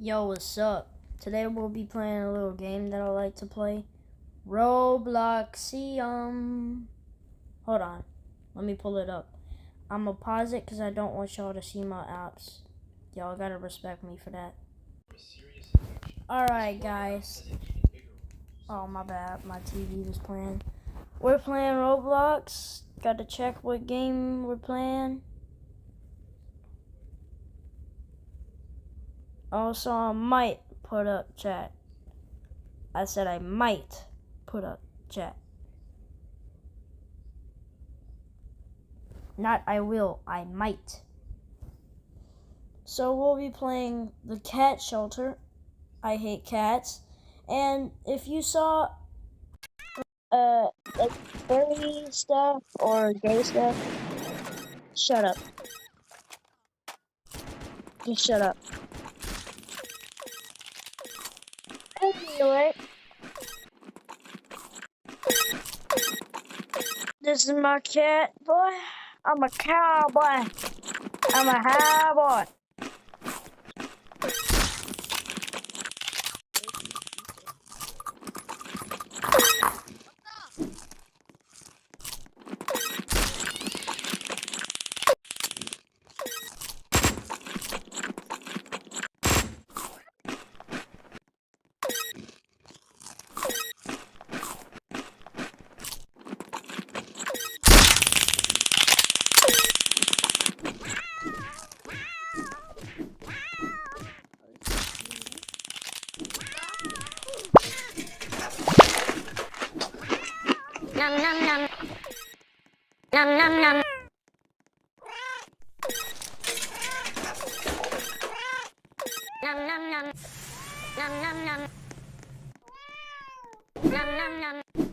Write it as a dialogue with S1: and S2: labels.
S1: Yo, what's up? Today we'll be playing a little game that I like to play. Robloxium. Hold on. Let me pull it up. I'm gonna pause it because I don't want y'all to see my apps. Y'all gotta respect me for that. Alright, guys. Oh, my bad. My TV was playing. We're playing Roblox. Gotta check what game we're playing. Also, I might put up chat. I said I might put up chat. Not I will, I might. So we'll be playing the cat shelter. I hate cats. And if you saw like furry stuff or gay stuff, shut up. Just shut up. Anyway, this is my cat boy. I'm a cowboy. I'm a high boy. Nom nom nom. Nom nom nom. Nom nom nom. Nom nom nom. Nom nom nom.